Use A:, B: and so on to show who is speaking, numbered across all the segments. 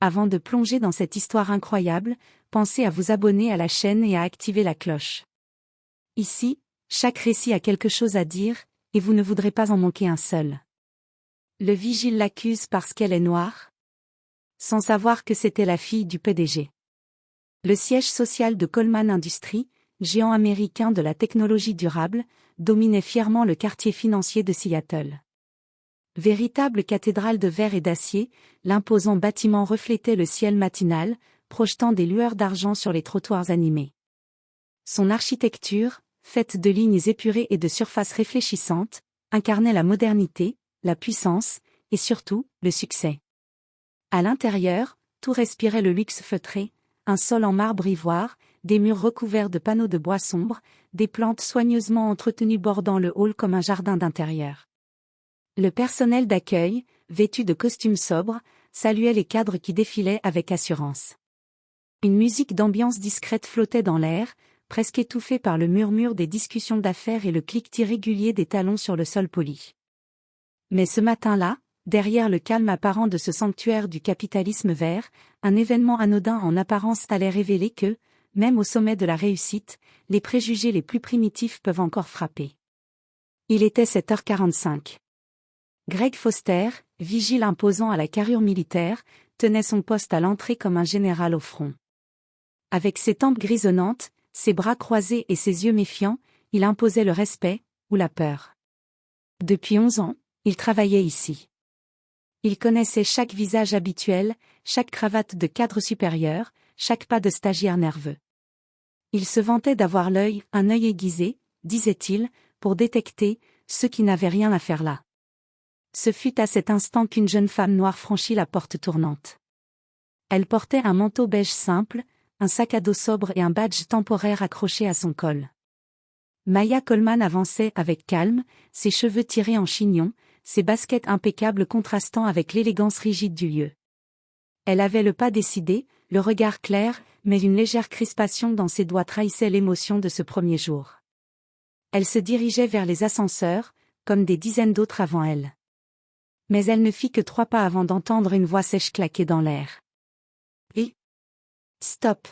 A: Avant de plonger dans cette histoire incroyable, pensez à vous abonner à la chaîne et à activer la cloche. Ici, chaque récit a quelque chose à dire, et vous ne voudrez pas en manquer un seul. Le vigile l'accuse parce qu'elle est noire, sans savoir que c'était la fille du PDG. Le siège social de Coleman Industries, géant américain de la technologie durable, dominait fièrement le quartier financier de Seattle. Véritable cathédrale de verre et d'acier, l'imposant bâtiment reflétait le ciel matinal, projetant des lueurs d'argent sur les trottoirs animés. Son architecture, faite de lignes épurées et de surfaces réfléchissantes, incarnait la modernité, la puissance, et surtout, le succès. À l'intérieur, tout respirait le luxe feutré, un sol en marbre ivoire, des murs recouverts de panneaux de bois sombre, des plantes soigneusement entretenues bordant le hall comme un jardin d'intérieur. Le personnel d'accueil, vêtu de costumes sobres, saluait les cadres qui défilaient avec assurance. Une musique d'ambiance discrète flottait dans l'air, presque étouffée par le murmure des discussions d'affaires et le cliquetis régulier des talons sur le sol poli. Mais ce matin-là, derrière le calme apparent de ce sanctuaire du capitalisme vert, un événement anodin en apparence allait révéler que, même au sommet de la réussite, les préjugés les plus primitifs peuvent encore frapper. Il était 7h45. Greg Foster, vigile imposant à la carrure militaire, tenait son poste à l'entrée comme un général au front. Avec ses tempes grisonnantes, ses bras croisés et ses yeux méfiants, il imposait le respect, ou la peur. Depuis 11 ans, il travaillait ici. Il connaissait chaque visage habituel, chaque cravate de cadre supérieur, chaque pas de stagiaire nerveux. Il se vantait d'avoir un œil aiguisé, disait-il, pour détecter ceux qui n'avaient rien à faire là. Ce fut à cet instant qu'une jeune femme noire franchit la porte tournante. Elle portait un manteau beige simple, un sac à dos sobre et un badge temporaire accroché à son col. Maya Coleman avançait avec calme, ses cheveux tirés en chignon, ses baskets impeccables contrastant avec l'élégance rigide du lieu. Elle avait le pas décidé, le regard clair, mais une légère crispation dans ses doigts trahissait l'émotion de ce premier jour. Elle se dirigeait vers les ascenseurs, comme des dizaines d'autres avant elle. Mais elle ne fit que 3 pas avant d'entendre une voix sèche claquer dans l'air. « Et stop !»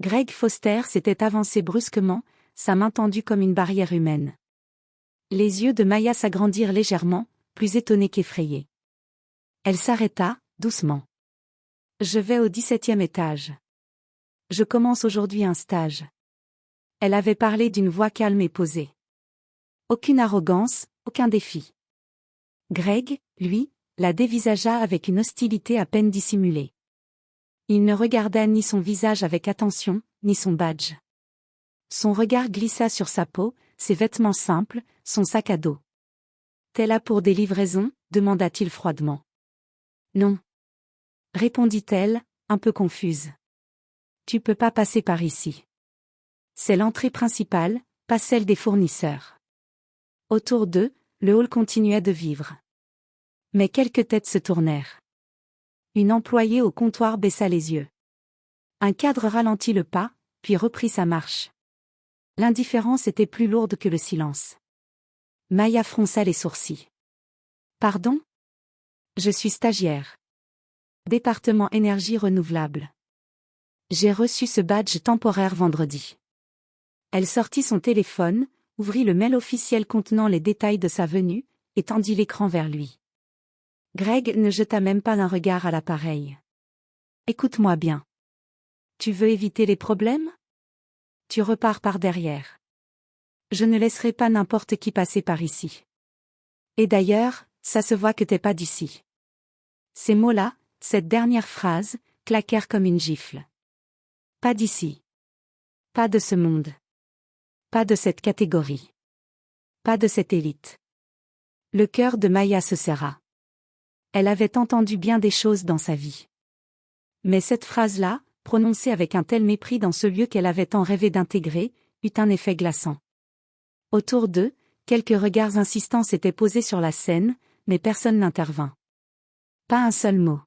A: Greg Foster s'était avancé brusquement, sa main tendue comme une barrière humaine. Les yeux de Maya s'agrandirent légèrement, plus étonnés qu'effrayés. Elle s'arrêta, doucement. « Je vais au 17e étage. Je commence aujourd'hui un stage. » Elle avait parlé d'une voix calme et posée. Aucune arrogance, aucun défi. Greg, lui, la dévisagea avec une hostilité à peine dissimulée. Il ne regarda ni son visage avec attention, ni son badge. Son regard glissa sur sa peau, ses vêtements simples, son sac à dos. « T'es là pour des livraisons ?» demanda-t-il froidement. « Non. » répondit-elle, un peu confuse. « Tu peux pas passer par ici. C'est l'entrée principale, pas celle des fournisseurs. » Autour d'eux, le hall continuait de vivre. Mais quelques têtes se tournèrent. Une employée au comptoir baissa les yeux. Un cadre ralentit le pas, puis reprit sa marche. L'indifférence était plus lourde que le silence. Maya fronça les sourcils. « Pardon ? Je suis stagiaire. Département énergie renouvelable. J'ai reçu ce badge temporaire vendredi. » Elle sortit son téléphone, ouvrit le mail officiel contenant les détails de sa venue, et tendit l'écran vers lui. Greg ne jeta même pas un regard à l'appareil. « Écoute-moi bien. Tu veux éviter les problèmes ? Tu repars par derrière. Je ne laisserai pas n'importe qui passer par ici. Et d'ailleurs, ça se voit que t'es pas d'ici. » Ces mots-là, cette dernière phrase, claquèrent comme une gifle. Pas d'ici. Pas de ce monde. Pas de cette catégorie. Pas de cette élite. Le cœur de Maya se serra. Elle avait entendu bien des choses dans sa vie. Mais cette phrase-là, prononcée avec un tel mépris dans ce lieu qu'elle avait tant rêvé d'intégrer, eut un effet glaçant. Autour d'eux, quelques regards insistants s'étaient posés sur la scène, mais personne n'intervint. Pas un seul mot.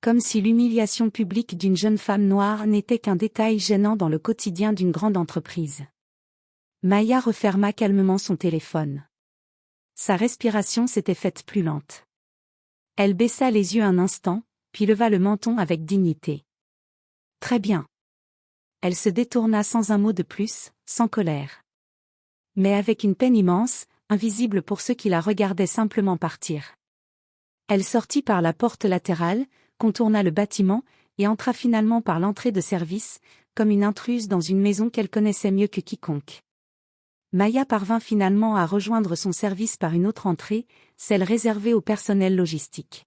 A: Comme si l'humiliation publique d'une jeune femme noire n'était qu'un détail gênant dans le quotidien d'une grande entreprise. Maya referma calmement son téléphone. Sa respiration s'était faite plus lente. Elle baissa les yeux un instant, puis leva le menton avec dignité. Très bien. Elle se détourna sans un mot de plus, sans colère. Mais avec une peine immense, invisible pour ceux qui la regardaient simplement partir. Elle sortit par la porte latérale, contourna le bâtiment, et entra finalement par l'entrée de service, comme une intruse dans une maison qu'elle connaissait mieux que quiconque. Maya parvint finalement à rejoindre son service par une autre entrée, celle réservée au personnel logistique.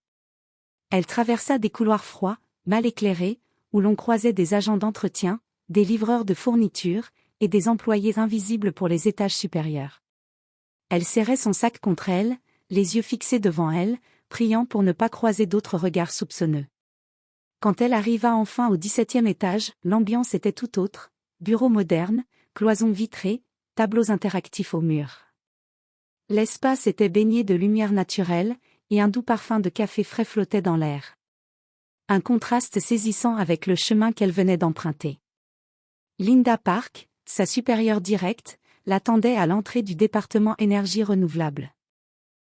A: Elle traversa des couloirs froids, mal éclairés, où l'on croisait des agents d'entretien, des livreurs de fournitures, et des employés invisibles pour les étages supérieurs. Elle serrait son sac contre elle, les yeux fixés devant elle, priant pour ne pas croiser d'autres regards soupçonneux. Quand elle arriva enfin au 17e étage, l'ambiance était tout autre, bureaux modernes, cloisons vitrées, tableaux interactifs aux murs. L'espace était baigné de lumière naturelle, et un doux parfum de café frais flottait dans l'air. Un contraste saisissant avec le chemin qu'elle venait d'emprunter. Linda Park, sa supérieure directe, l'attendait à l'entrée du département énergie renouvelable.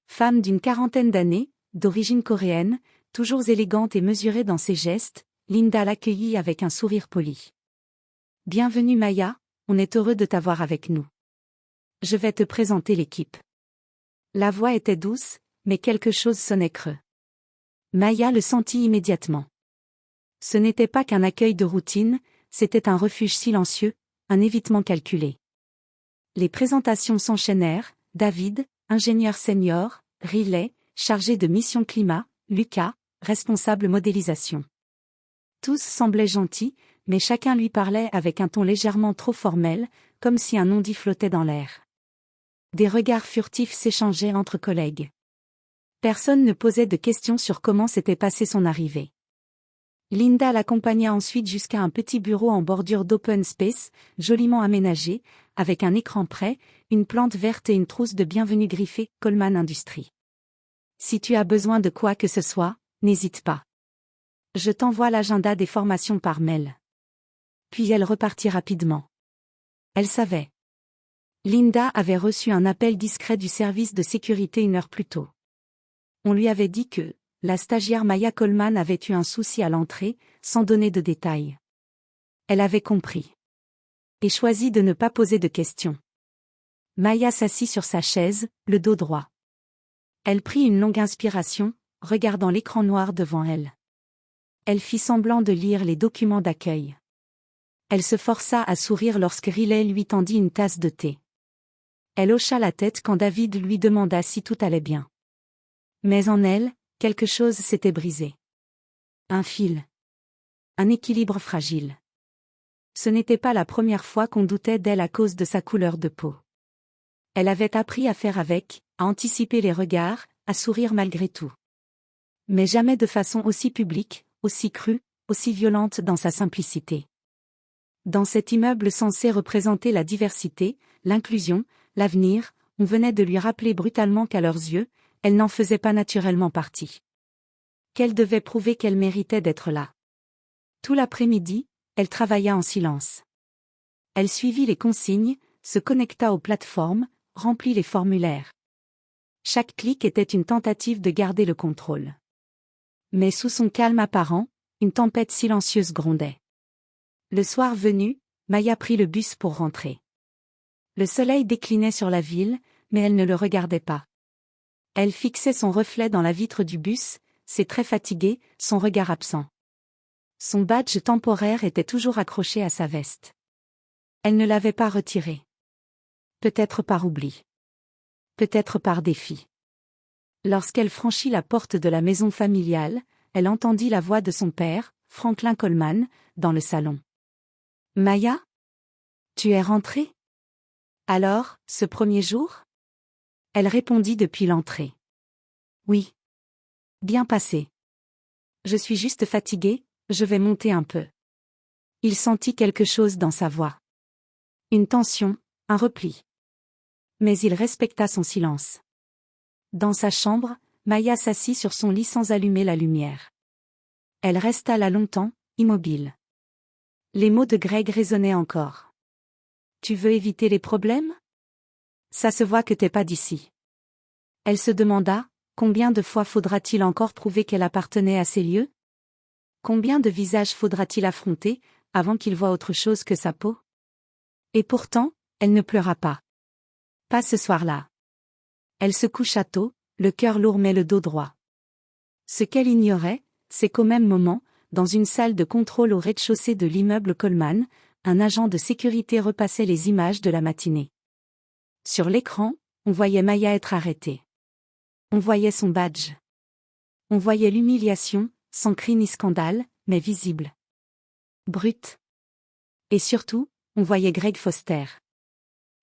A: Femme d'une quarantaine d'années, d'origine coréenne, toujours élégante et mesurée dans ses gestes, Linda l'accueillit avec un sourire poli. « Bienvenue Maya, on est heureux de t'avoir avec nous. Je vais te présenter l'équipe. » La voix était douce, mais quelque chose sonnait creux. Maya le sentit immédiatement. Ce n'était pas qu'un accueil de routine, c'était un refuge silencieux, un évitement calculé. Les présentations s'enchaînèrent, David, ingénieur senior, Riley, chargé de mission climat, Lucas, responsable modélisation. Tous semblaient gentils, mais chacun lui parlait avec un ton légèrement trop formel, comme si un non-dit flottait dans l'air. Des regards furtifs s'échangeaient entre collègues. Personne ne posait de questions sur comment s'était passée son arrivée. Linda l'accompagna ensuite jusqu'à un petit bureau en bordure d'open space, joliment aménagé, avec un écran prêt, une plante verte et une trousse de bienvenue griffée, Coleman Industries. Si tu as besoin de quoi que ce soit, n'hésite pas. Je t'envoie l'agenda des formations par mail. Puis elle repartit rapidement. Elle savait. Linda avait reçu un appel discret du service de sécurité une heure plus tôt. On lui avait dit que la stagiaire Maya Coleman avait eu un souci à l'entrée, sans donner de détails. Elle avait compris. Et choisi de ne pas poser de questions. Maya s'assit sur sa chaise, le dos droit. Elle prit une longue inspiration, regardant l'écran noir devant elle. Elle fit semblant de lire les documents d'accueil. Elle se força à sourire lorsque Riley lui tendit une tasse de thé. Elle hocha la tête quand David lui demanda si tout allait bien. Mais en elle, quelque chose s'était brisé. Un fil. Un équilibre fragile. Ce n'était pas la première fois qu'on doutait d'elle à cause de sa couleur de peau. Elle avait appris à faire avec, à anticiper les regards, à sourire malgré tout. Mais jamais de façon aussi publique, aussi crue, aussi violente dans sa simplicité. Dans cet immeuble censé représenter la diversité, l'inclusion, l'avenir, on venait de lui rappeler brutalement qu'à leurs yeux, elle n'en faisait pas naturellement partie. Qu'elle devait prouver qu'elle méritait d'être là. Tout l'après-midi, elle travailla en silence. Elle suivit les consignes, se connecta aux plateformes, remplit les formulaires. Chaque clic était une tentative de garder le contrôle. Mais sous son calme apparent, une tempête silencieuse grondait. Le soir venu, Maya prit le bus pour rentrer. Le soleil déclinait sur la ville, mais elle ne le regardait pas. Elle fixait son reflet dans la vitre du bus, ses traits fatigués, son regard absent. Son badge temporaire était toujours accroché à sa veste. Elle ne l'avait pas retiré. Peut-être par oubli. Peut-être par défi. Lorsqu'elle franchit la porte de la maison familiale, elle entendit la voix de son père, Franklin Coleman, dans le salon. « Maya ? Tu es rentrée ? Alors, ce premier jour ?» Elle répondit depuis l'entrée. « Oui. Bien passé. Je suis juste fatiguée, je vais monter un peu. » Il sentit quelque chose dans sa voix. Une tension, un repli. Mais il respecta son silence. Dans sa chambre, Maya s'assit sur son lit sans allumer la lumière. Elle resta là longtemps, immobile. Les mots de Greg résonnaient encore. « Tu veux éviter les problèmes ? Ça se voit que t'es pas d'ici. » Elle se demanda, combien de fois faudra-t-il encore prouver qu'elle appartenait à ces lieux ? Combien de visages faudra-t-il affronter, avant qu'il voie autre chose que sa peau? Et pourtant, elle ne pleura pas. Pas ce soir-là. Elle se coucha tôt, le cœur lourd mais le dos droit. Ce qu'elle ignorait, c'est qu'au même moment, dans une salle de contrôle au rez-de-chaussée de l'immeuble Coleman, un agent de sécurité repassait les images de la matinée. Sur l'écran, on voyait Maya être arrêtée. On voyait son badge. On voyait l'humiliation, sans cri ni scandale, mais visible. Brute. Et surtout, on voyait Greg Foster.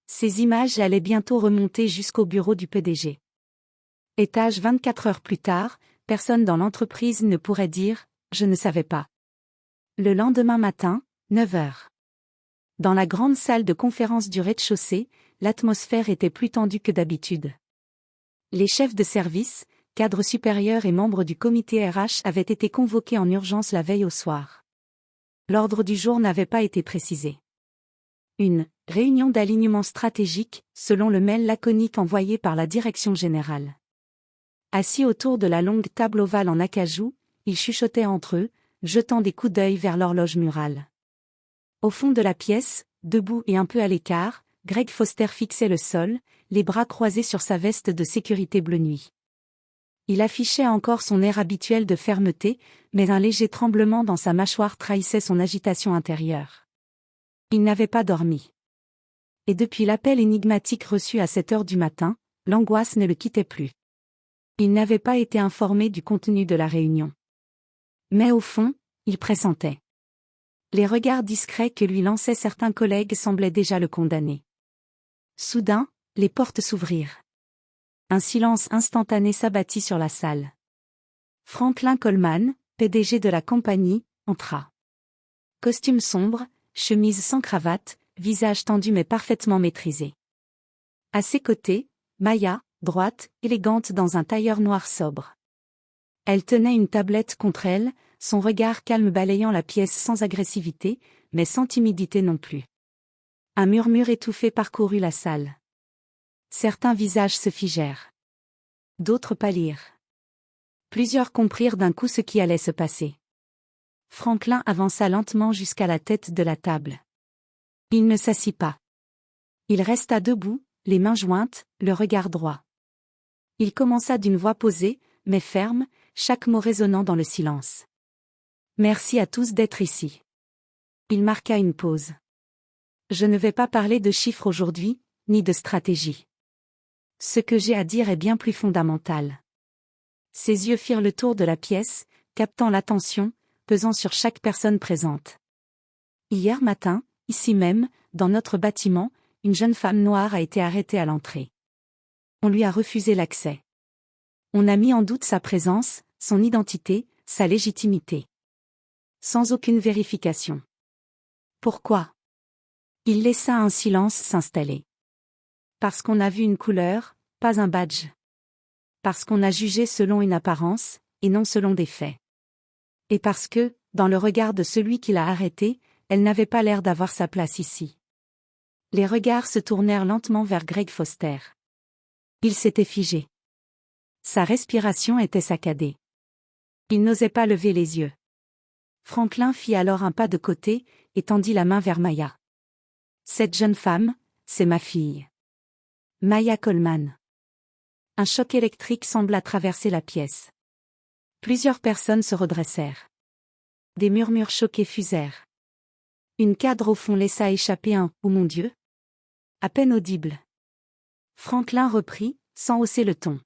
A: Ces images allaient bientôt remonter jusqu'au bureau du PDG. Étage 24 heures plus tard, personne dans l'entreprise ne pourrait dire « je ne savais pas ». Le lendemain matin, 9 heures. Dans la grande salle de conférence du rez-de-chaussée, l'atmosphère était plus tendue que d'habitude. Les chefs de service, cadres supérieurs et membres du comité RH avaient été convoqués en urgence la veille au soir. L'ordre du jour n'avait pas été précisé. Une réunion d'alignement stratégique, selon le mail laconique envoyé par la direction générale. Assis autour de la longue table ovale en acajou, ils chuchotaient entre eux, jetant des coups d'œil vers l'horloge murale. Au fond de la pièce, debout et un peu à l'écart, Greg Foster fixait le sol, les bras croisés sur sa veste de sécurité bleu nuit. Il affichait encore son air habituel de fermeté, mais un léger tremblement dans sa mâchoire trahissait son agitation intérieure. Il n'avait pas dormi. Et depuis l'appel énigmatique reçu à 7 heures du matin, l'angoisse ne le quittait plus. Il n'avait pas été informé du contenu de la réunion. Mais au fond, il pressentait. Les regards discrets que lui lançaient certains collègues semblaient déjà le condamner. Soudain, les portes s'ouvrirent. Un silence instantané s'abattit sur la salle. Franklin Coleman, PDG de la compagnie, entra. Costume sombre, chemise sans cravate, visage tendu mais parfaitement maîtrisé. À ses côtés, Maya, droite, élégante dans un tailleur noir sobre. Elle tenait une tablette contre elle, son regard calme balayant la pièce sans agressivité, mais sans timidité non plus. Un murmure étouffé parcourut la salle. Certains visages se figèrent. D'autres pâlirent. Plusieurs comprirent d'un coup ce qui allait se passer. Franklin avança lentement jusqu'à la tête de la table. Il ne s'assit pas. Il resta debout, les mains jointes, le regard droit. Il commença d'une voix posée, mais ferme, chaque mot résonnant dans le silence. Merci à tous d'être ici. Il marqua une pause. Je ne vais pas parler de chiffres aujourd'hui, ni de stratégie. Ce que j'ai à dire est bien plus fondamental. Ses yeux firent le tour de la pièce, captant l'attention, pesant sur chaque personne présente. Hier matin, ici même, dans notre bâtiment, une jeune femme noire a été arrêtée à l'entrée. On lui a refusé l'accès. On a mis en doute sa présence, son identité, sa légitimité. Sans aucune vérification. Pourquoi? Il laissa un silence s'installer. Parce qu'on a vu une couleur, pas un badge. Parce qu'on a jugé selon une apparence, et non selon des faits. Et parce que, dans le regard de celui qui l'a arrêtée, elle n'avait pas l'air d'avoir sa place ici. Les regards se tournèrent lentement vers Greg Foster. Il s'était figé. Sa respiration était saccadée. Il n'osait pas lever les yeux. Franklin fit alors un pas de côté, et tendit la main vers Maya. Cette jeune femme, c'est ma fille. Maya Coleman. Un choc électrique sembla traverser la pièce. Plusieurs personnes se redressèrent. Des murmures choqués fusèrent. Une cadre au fond laissa échapper un « Oh mon Dieu !» à peine audible. Franklin reprit, sans hausser le ton.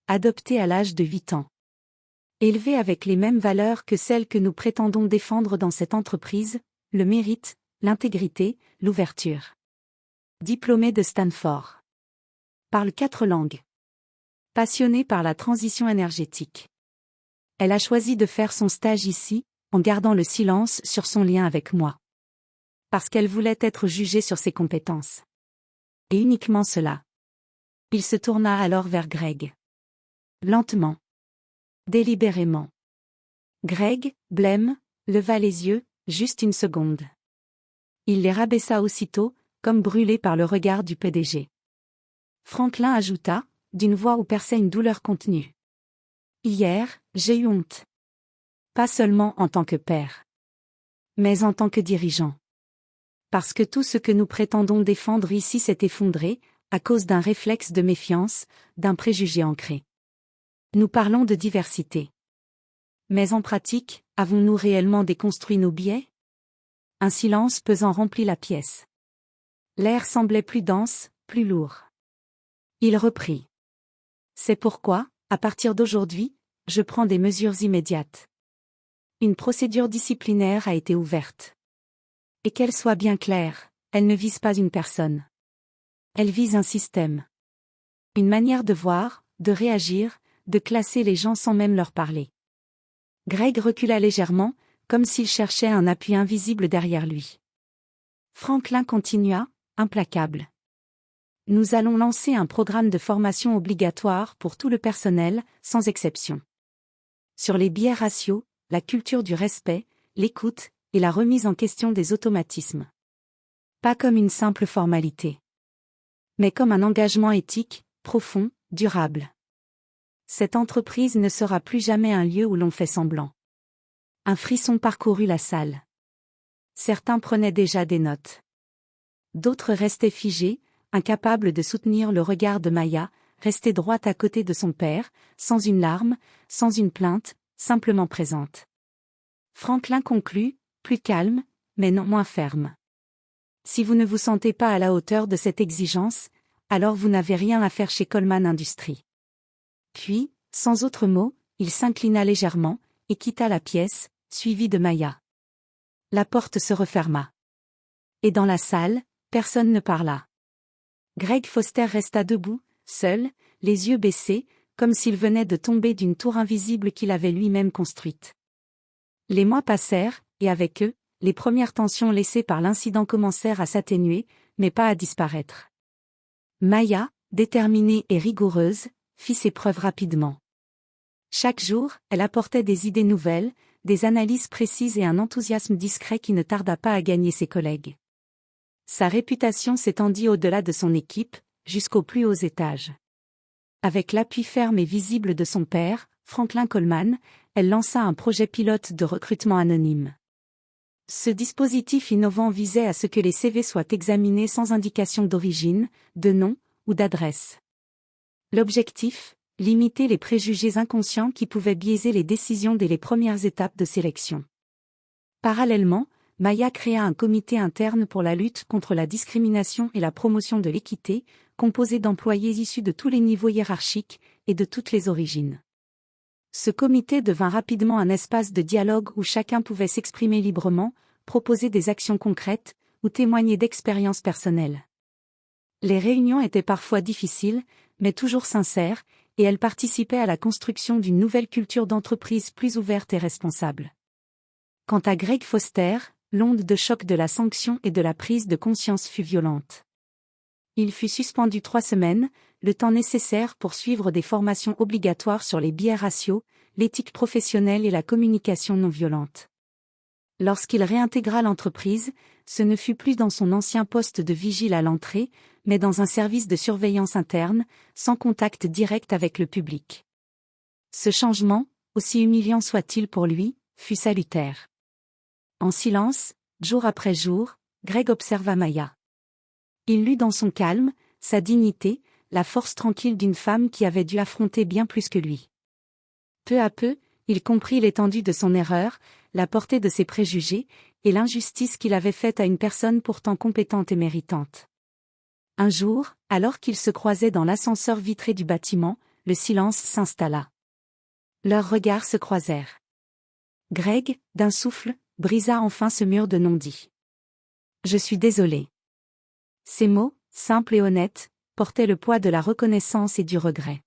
A: Adoptée à l'âge de 8 ans. Élevée avec les mêmes valeurs que celles que nous prétendons défendre dans cette entreprise, le mérite, l'intégrité, l'ouverture. Diplômée de Stanford. Parle 4 langues. Passionnée par la transition énergétique. Elle a choisi de faire son stage ici, en gardant le silence sur son lien avec moi. Parce qu'elle voulait être jugée sur ses compétences. Et uniquement cela. Il se tourna alors vers Greg. Lentement. Délibérément. Greg, blême, leva les yeux, juste une seconde. Il les rabaissa aussitôt, comme brûlé par le regard du PDG. Franklin ajouta, d'une voix où perçait une douleur contenue. Hier, j'ai eu honte. Pas seulement en tant que père, mais en tant que dirigeant. Parce que tout ce que nous prétendons défendre ici s'est effondré, à cause d'un réflexe de méfiance, d'un préjugé ancré. Nous parlons de diversité. Mais en pratique, avons-nous réellement déconstruit nos biais? Un silence pesant remplit la pièce. L'air semblait plus dense, plus lourd. Il reprit. C'est pourquoi, à partir d'aujourd'hui, je prends des mesures immédiates. Une procédure disciplinaire a été ouverte. Et qu'elle soit bien claire, elle ne vise pas une personne. Elle vise un système. Une manière de voir, de réagir, de classer les gens sans même leur parler. Greg recula légèrement, comme s'il cherchait un appui invisible derrière lui. Franklin continua, implacable. Nous allons lancer un programme de formation obligatoire pour tout le personnel, sans exception. Sur les biais raciaux, la culture du respect, l'écoute, et la remise en question des automatismes. Pas comme une simple formalité, mais comme un engagement éthique, profond, durable. Cette entreprise ne sera plus jamais un lieu où l'on fait semblant. Un frisson parcourut la salle. Certains prenaient déjà des notes. D'autres restaient figés, incapables de soutenir le regard de Maya, restée droite à côté de son père, sans une larme, sans une plainte, simplement présente. Franklin conclut, plus calme, mais non moins ferme. Si vous ne vous sentez pas à la hauteur de cette exigence, alors vous n'avez rien à faire chez Coleman Industries. Puis, sans autre mot, il s'inclina légèrement, et quitta la pièce, suivi de Maya. La porte se referma. Et dans la salle, personne ne parla. Greg Foster resta debout, seul, les yeux baissés, comme s'il venait de tomber d'une tour invisible qu'il avait lui-même construite. Les mois passèrent, et avec eux, les premières tensions laissées par l'incident commencèrent à s'atténuer, mais pas à disparaître. Maya, déterminée et rigoureuse, fit ses preuves rapidement. Chaque jour, elle apportait des idées nouvelles, des analyses précises et un enthousiasme discret qui ne tarda pas à gagner ses collègues. Sa réputation s'étendit au-delà de son équipe, jusqu'aux plus hauts étages. Avec l'appui ferme et visible de son père, Franklin Coleman, elle lança un projet pilote de recrutement anonyme. Ce dispositif innovant visait à ce que les CV soient examinés sans indication d'origine, de nom ou d'adresse. L'objectif, limiter les préjugés inconscients qui pouvaient biaiser les décisions dès les premières étapes de sélection. Parallèlement, Maya créa un comité interne pour la lutte contre la discrimination et la promotion de l'équité, composé d'employés issus de tous les niveaux hiérarchiques et de toutes les origines. Ce comité devint rapidement un espace de dialogue où chacun pouvait s'exprimer librement, proposer des actions concrètes, ou témoigner d'expériences personnelles. Les réunions étaient parfois difficiles, mais toujours sincères, et elles participaient à la construction d'une nouvelle culture d'entreprise plus ouverte et responsable. Quant à Greg Foster, l'onde de choc de la sanction et de la prise de conscience fut violente. Il fut suspendu 3 semaines, le temps nécessaire pour suivre des formations obligatoires sur les biais raciaux, l'éthique professionnelle et la communication non violente. Lorsqu'il réintégra l'entreprise, ce ne fut plus dans son ancien poste de vigile à l'entrée, mais dans un service de surveillance interne, sans contact direct avec le public. Ce changement, aussi humiliant soit-il pour lui, fut salutaire. En silence, jour après jour, Greg observa Maya. Il lut dans son calme, sa dignité, la force tranquille d'une femme qui avait dû affronter bien plus que lui. Peu à peu, il comprit l'étendue de son erreur, la portée de ses préjugés, et l'injustice qu'il avait faite à une personne pourtant compétente et méritante. Un jour, alors qu'ils se croisaient dans l'ascenseur vitré du bâtiment, le silence s'installa. Leurs regards se croisèrent. Greg, d'un souffle, brisa enfin ce mur de non-dit. « Je suis désolé. » Ces mots, simples et honnêtes, portaient le poids de la reconnaissance et du regret.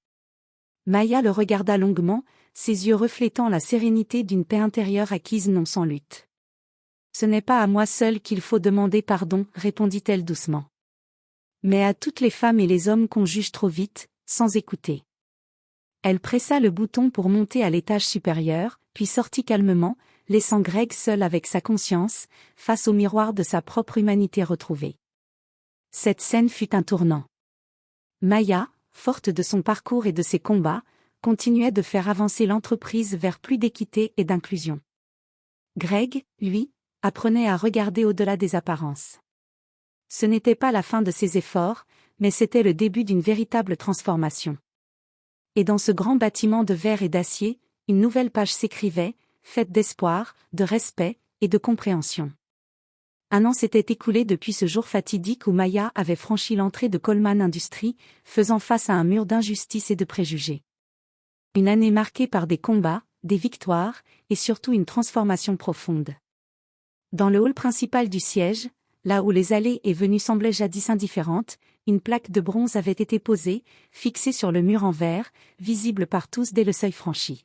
A: Maya le regarda longuement, ses yeux reflétant la sérénité d'une paix intérieure acquise non sans lutte. « Ce n'est pas à moi seule qu'il faut demander pardon, répondit-elle doucement. Mais à toutes les femmes et les hommes qu'on juge trop vite, sans écouter. » Elle pressa le bouton pour monter à l'étage supérieur, puis sortit calmement, laissant Greg seul avec sa conscience, face au miroir de sa propre humanité retrouvée. Cette scène fut un tournant. Maya, forte de son parcours et de ses combats, continuait de faire avancer l'entreprise vers plus d'équité et d'inclusion. Greg, lui, apprenait à regarder au-delà des apparences. Ce n'était pas la fin de ses efforts, mais c'était le début d'une véritable transformation. Et dans ce grand bâtiment de verre et d'acier, une nouvelle page s'écrivait, faite d'espoir, de respect et de compréhension. Un an s'était écoulé depuis ce jour fatidique où Maya avait franchi l'entrée de Coleman Industries, faisant face à un mur d'injustice et de préjugés. Une année marquée par des combats, des victoires, et surtout une transformation profonde. Dans le hall principal du siège, là où les allées et venues semblaient jadis indifférentes, une plaque de bronze avait été posée, fixée sur le mur en verre, visible par tous dès le seuil franchi.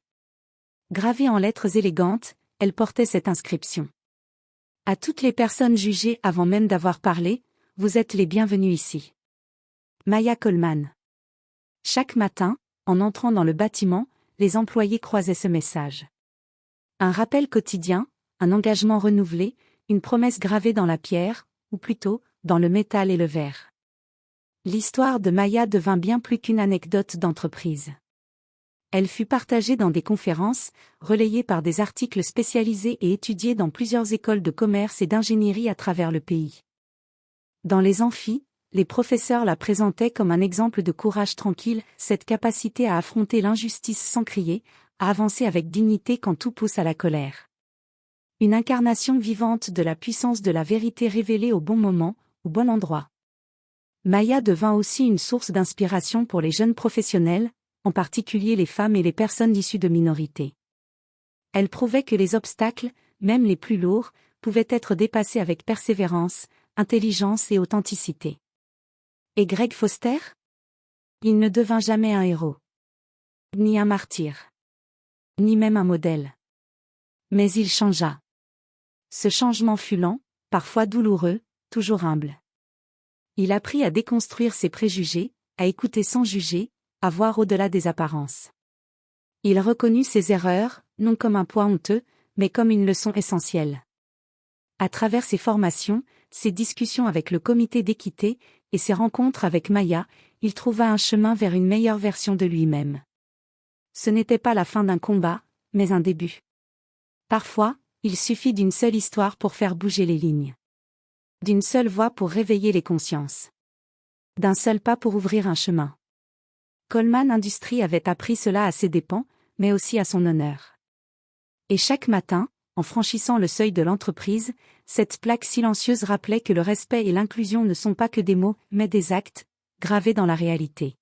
A: Gravée en lettres élégantes, elle portait cette inscription. À toutes les personnes jugées avant même d'avoir parlé, vous êtes les bienvenus ici. Maya Coleman. Chaque matin, en entrant dans le bâtiment, les employés croisaient ce message. Un rappel quotidien, un engagement renouvelé, une promesse gravée dans la pierre, ou plutôt, dans le métal et le verre. L'histoire de Maya devint bien plus qu'une anecdote d'entreprise. Elle fut partagée dans des conférences, relayée par des articles spécialisés et étudiée dans plusieurs écoles de commerce et d'ingénierie à travers le pays. Dans les amphis, les professeurs la présentaient comme un exemple de courage tranquille, cette capacité à affronter l'injustice sans crier, à avancer avec dignité quand tout pousse à la colère. Une incarnation vivante de la puissance de la vérité révélée au bon moment, au bon endroit. Maya devint aussi une source d'inspiration pour les jeunes professionnels, en particulier les femmes et les personnes issues de minorités. Elle prouvait que les obstacles, même les plus lourds, pouvaient être dépassés avec persévérance, intelligence et authenticité. Et Greg Foster? Il ne devint jamais un héros. Ni un martyr. Ni même un modèle. Mais il changea. Ce changement fut lent, parfois douloureux, toujours humble. Il apprit à déconstruire ses préjugés, à écouter sans juger, à voir au-delà des apparences. Il reconnut ses erreurs, non comme un poids honteux, mais comme une leçon essentielle. À travers ses formations, ses discussions avec le comité d'équité, et ses rencontres avec Maya, il trouva un chemin vers une meilleure version de lui-même. Ce n'était pas la fin d'un combat, mais un début. Parfois, il suffit d'une seule histoire pour faire bouger les lignes. D'une seule voix pour réveiller les consciences. D'un seul pas pour ouvrir un chemin. Coleman Industries avait appris cela à ses dépens, mais aussi à son honneur. Et chaque matin, en franchissant le seuil de l'entreprise, cette plaque silencieuse rappelait que le respect et l'inclusion ne sont pas que des mots, mais des actes, gravés dans la réalité.